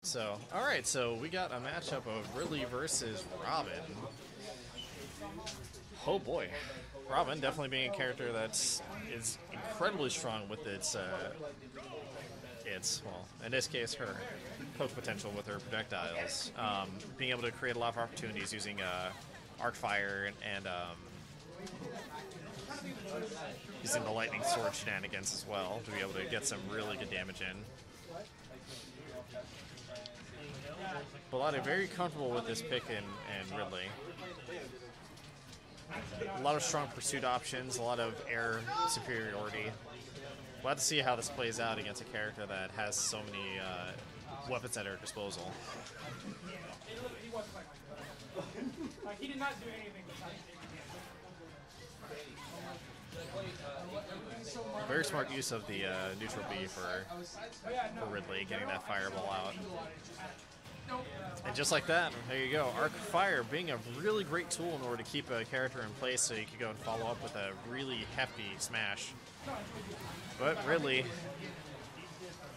So, alright, so we got a matchup of Ridley versus Robin. Oh boy. Robin definitely being a character that's incredibly strong with its, well, in this case, her poke potential with her projectiles. Being able to create a lot of opportunities using arc fire and using the lightning sword shenanigans as well to be able to get some really good damage in. Bellotti very comfortable with this pick and Ridley. A lot of strong pursuit options, a lot of air superiority. We'll have to see how this plays out against a character that has so many weapons at her disposal. He did not do anything besides very smart use of the neutral B for Ridley, getting that fireball out. And just like that, there you go. Arc Fire being a really great tool in order to keep a character in place so you could go and follow up with a really hefty smash. But Ridley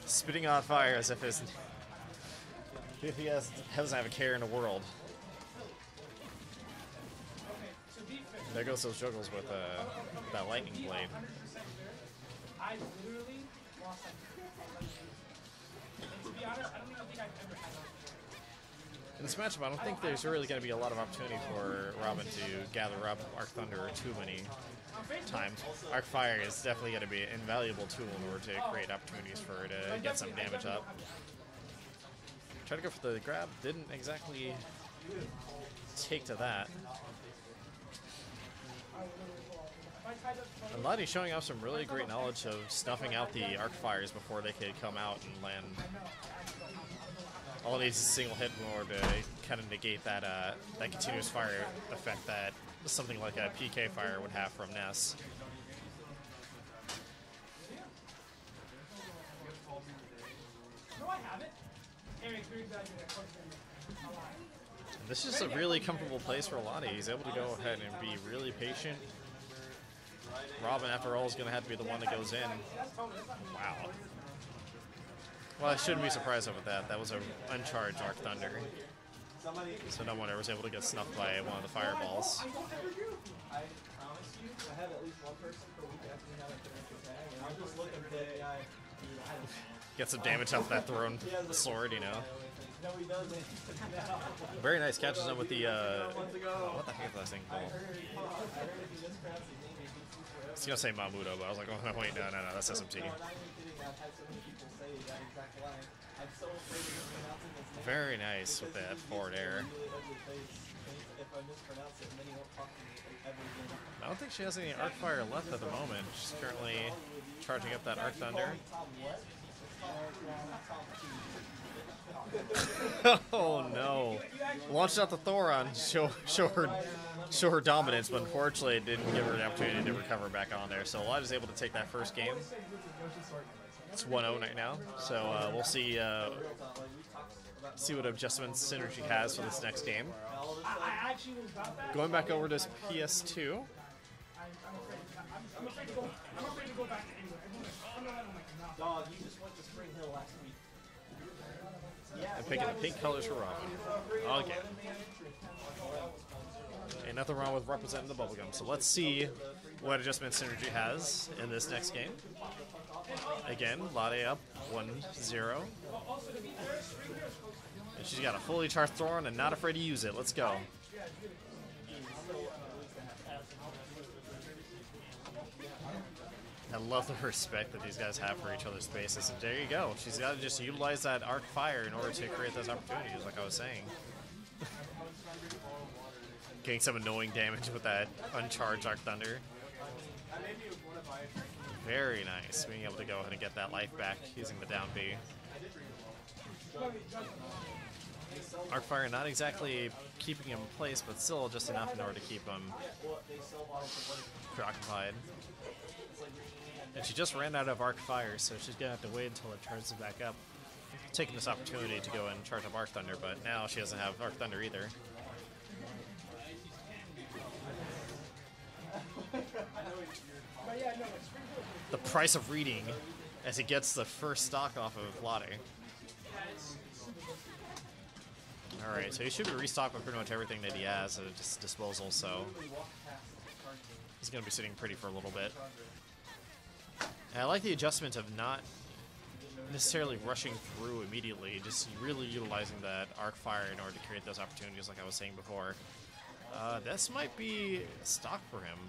spitting on fire as if he doesn't have a care in the world. There goes those juggles with that lightning blade. I literally lost and to be honest, I don't even think I've ever had that. In this matchup, I don't think there's really going to be a lot of opportunity for Robin to gather up Arc Thunder too many times. Arc Fire is definitely going to be an invaluable tool in order to create opportunities for her to get some damage up. Tried to go for the grab, didn't exactly take to that. And Lottie showing off some really great knowledge of stuffing out the arc fires before they could come out and land. All it needs is a single hit in order to kind of negate that that continuous fire effect that something like a PK fire would have from Ness. This is just a really comfortable place for Lottie. He's able to go ahead and be really patient. Robin, after all, is going to have to be the one that goes in. Wow. Well, I shouldn't be surprised over that. That was an uncharged Arc Thunder. So no one ever was able to get snuffed by one of the fireballs. Get some damage off that thrown sword, you know. Very nice. Catches him with the, what the heck is that thing called? I was going to say Mamuto, but I was like, oh, wait, no, that's SMT. Very nice with that forward air. I don't think she has any Arc Fire left at the moment. She's currently charging up that Arc Thunder. Oh no! Launched out the Thoron, show her dominance, but unfortunately it didn't give her the opportunity to recover back on there. So Lottie is able to take that first game. It's 1-0 right now, so we'll see what adjustments Synergy has for this next game. Going back over to PS2. I'm afraid to go back to England. Dog, you just went to Spring Hill last week. And picking the pink colors for Robin. Again. Ain't nothing wrong with representing the bubblegum. So let's see what adjustment Synergy has in this next game. Again, Lottie up 1-0. And she's got a fully charged Thoron and not afraid to use it. Let's go. I love the respect that these guys have for each other's spaces. And there you go. She's got to just utilize that Arc Fire in order to create those opportunities, like I was saying. Getting some annoying damage with that uncharged Arc Thunder. Very nice. Being able to go ahead and get that life back using the down B. Arc Fire not exactly keeping him in place, but still just enough in order to keep him preoccupied. And she just ran out of Arc Fire, so she's going to have to wait until it charges back up. Taking this opportunity to go and charge up Arc Thunder, but now she doesn't have Arc Thunder either. The price of reading as he gets the first stock off of Lottie. Alright, so he should be restocked with pretty much everything that he has at his disposal, so he's going to be sitting pretty for a little bit. And I like the adjustment of not necessarily rushing through immediately, just really utilizing that arc fire in order to create those opportunities like I was saying before. This might be stock for him.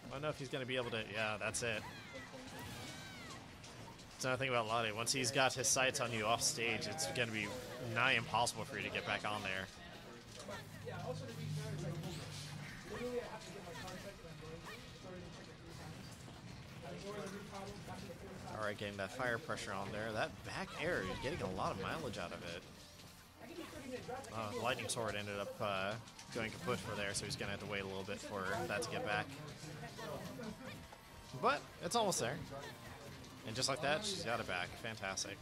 I don't know if he's going to be able to... Yeah, that's it. That's another thing about Lade. Once he's got his sights on you off stage, it's going to be nigh impossible for you to get back on there. Yeah, also to be fair, it's like, literally I have to get my contract and I'm going to start to check it 3 times. I ignore the root problem, back to the 4th time. Alright, getting that fire pressure on there. That back air, he's getting a lot of mileage out of it. The lightning sword ended up going kaput for there, so he's going to have to wait a little bit for that to get back. But it's almost there. And just like that, she's got it back. Fantastic.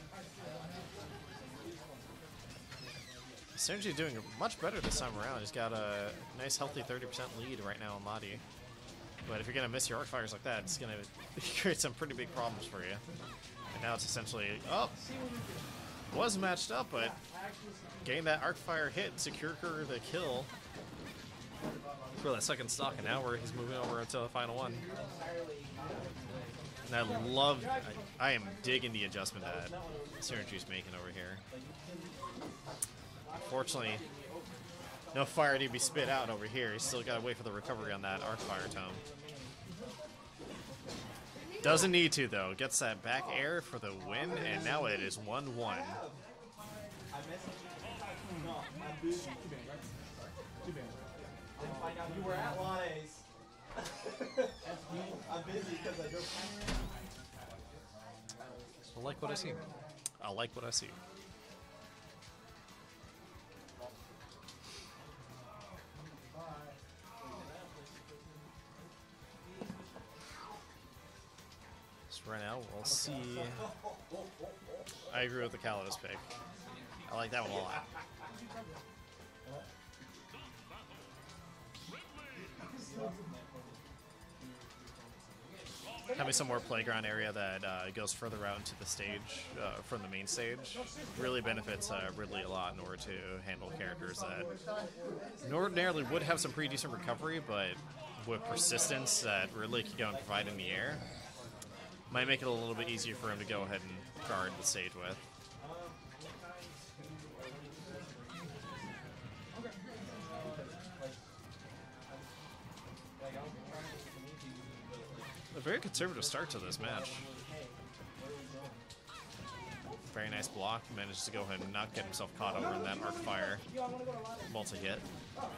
Synergy's doing much better this time around. He's got a nice, healthy 30% lead right now on Lade. But if you're going to miss your arc fires like that, it's going to create some pretty big problems for you. And now it's essentially, oh, was matched up, but getting that arc fire hit secured her the kill for that second stock, and now he's moving over to the final one. And I am digging the adjustment that Synergy's making over here. Unfortunately, no fire to be spit out over here. He's still got to wait for the recovery on that arc fire tome. Doesn't need to, though. Gets that back air for the win, and now it is 1-1. You were at Lade's. I'm busy because I don't. I like what I see. I like what I see. So right now, we'll see. I agree with the Calidus pick. I like that one a lot. Having some more playground area that goes further out into the stage from the main stage really benefits Ridley a lot in order to handle characters that ordinarily would have some pretty decent recovery, but with persistence that Ridley can go and provide in the air, might make it a little bit easier for him to go ahead and guard the stage with. A very conservative start to this match. Very nice block. Managed to go ahead and not get himself caught over in that arc fire multi-hit. But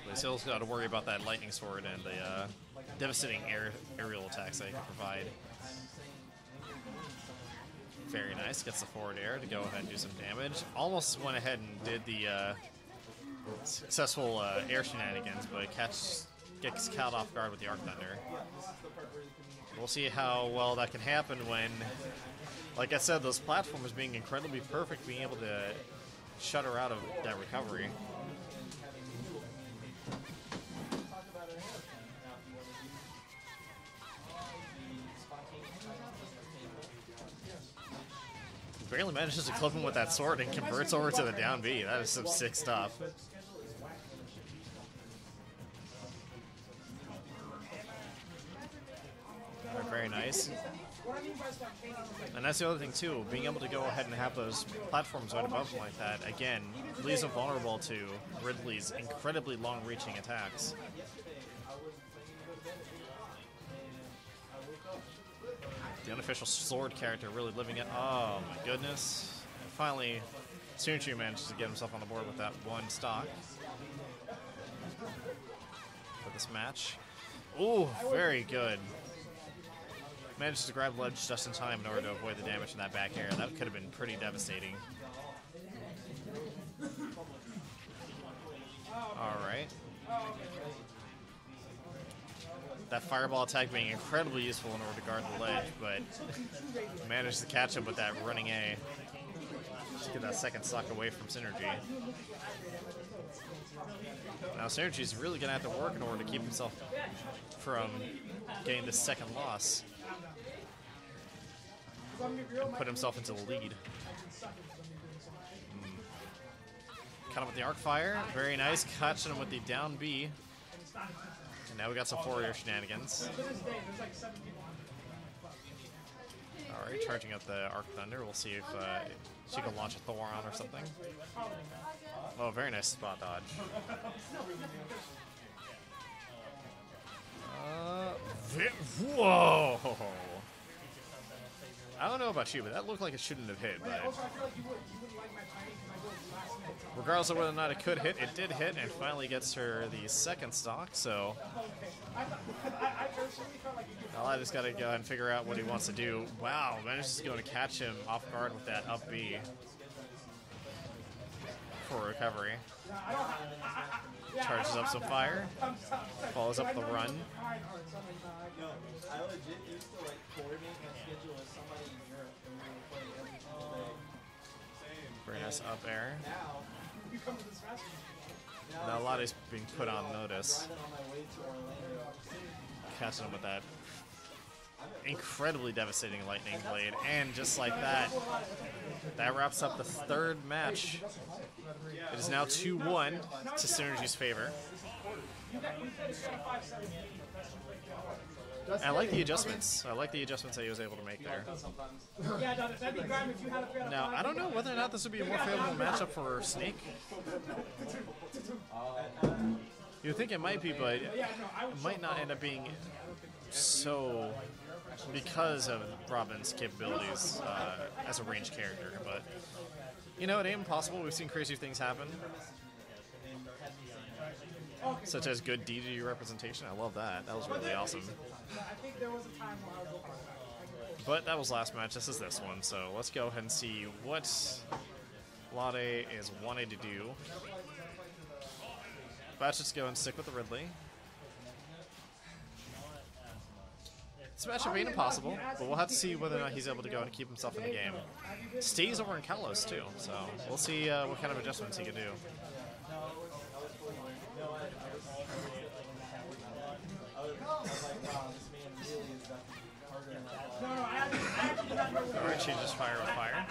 he's still got to worry about that lightning sword and the devastating aerial attacks that he can provide. Very nice. Gets the forward air to go ahead and do some damage. Almost went ahead and did the successful air shenanigans, but gets caught off guard with the Arc Thunder. We'll see how well that can happen when, like I said, those platformers being incredibly perfect, being able to shut her out of that recovery. Barely manages to clip him with that sword and converts over to the down B. That is some sick stuff. Very nice. And that's the other thing too, being able to go ahead and have those platforms right above him like that, again, leaves him vulnerable to Ridley's incredibly long-reaching attacks. The unofficial sword character really living it. Oh my goodness. And finally, Synergy manages to get himself on the board with that one stock for this match. Ooh, very good. Manages to grab the ledge just in time in order to avoid the damage in that back air. That could have been pretty devastating. Alright. That fireball attack being incredibly useful in order to guard the ledge, but managed to catch him with that running A. Just get that second stock away from Synergy. Now Synergy's really going to have to work in order to keep himself from getting this second loss and put himself into the lead. Cut him with the arc fire. Very nice. Catching him with the down B. And now we got some forward air shenanigans. To this day, there's like 7 people on it. Alright, charging up the Arc Thunder. We'll see if she can launch a Thoron or something. Oh, very nice spot dodge. Whoa! I don't know about you, but that looked like it shouldn't have hit. But Also, I feel like you wouldn't like my timing because I go last minute. regardless of whether or not it could hit, it did hit and finally gets her the second stock. So I personally felt like you could. now I just got to go ahead and figure out what he wants to do. Wow, manages to go and catch him off guard with that up B for recovery. Charges up some fire, follows up the run. No, I legit used to like coordinate my schedule with somebody in Europe and we would play every single day. Very nice up air. Now, You come to this fast. Now Lade's being put on notice. driving on my way to Orlando. Catching him with that incredibly devastating lightning blade. And just like that, that wraps up the third match. It is now 2-1 to Synergy's favor. I like the adjustments. I like the adjustments that he was able to make there. Yeah, that'd be grime if you had a fair. Now, I don't know whether or not this would be a more favorable matchup for Snake. You'd think it might be, but it might not end up being so because of Robin's capabilities as a ranged character. But, you know, it ain't impossible. We've seen crazy things happen. Such as good DDD representation. I love that. That was really awesome. I think there was a time where I was looking at that. But that was last match. This is this one. So let's go ahead and see what Lade is wanting to do. Let's just go and stick with the Ridley. This matchup ain't impossible, but we'll have to see whether or not he's able to go and keep himself in the game. Stays over in Kalos too, so we'll see what kind of adjustments he can do. Alright, changes fire with fire.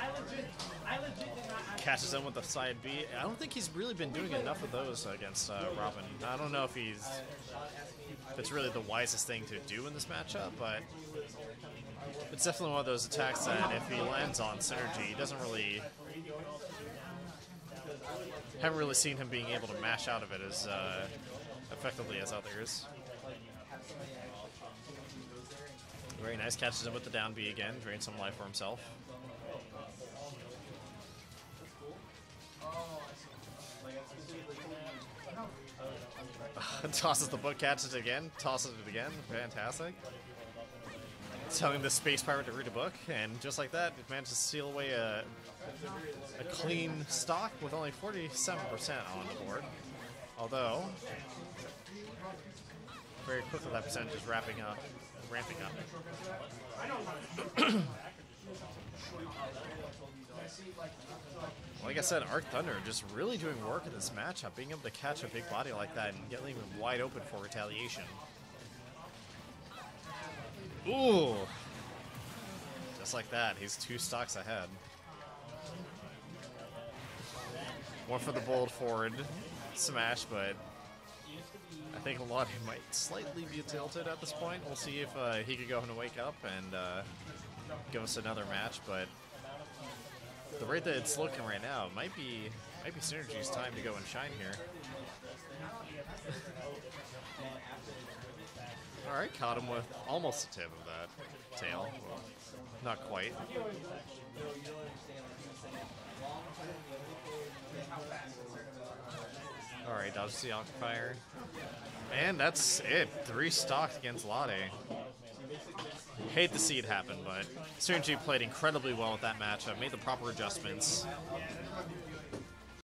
Catches him with the side B. I don't think he's really been doing enough of those against Robin. I don't know if it's really the wisest thing to do in this matchup, but it's definitely one of those attacks that if he lands on synergy, he doesn't really... Haven't really seen him being able to mash out of it as effectively as others. Very nice, catches him with the down B again, drains some life for himself. Tosses the book, catches it again, tosses it again, fantastic. Telling the Space Pirate to read a book, and just like that, it managed to steal away a clean stock with only 47% on the board. Although, very quickly that percentage is ramping up. Like I said, Arc Thunder just really doing work in this matchup, being able to catch a big body like that and getting him wide open for retaliation. Ooh! Just like that, he's 2 stocks ahead. One for the bold forward smash, but I think Lade might slightly be tilted at this point. We'll see if he could go and wake up and give us another match, but the rate that it's looking right now might be Synergy's time to go and shine here. Alright, caught him with almost the tip of that tail. Well, not quite. Alright, dodges the Occupier. And that's it. 3 stocked against Lade. Hate to see it happen, but Synergy played incredibly well with that matchup, made the proper adjustments.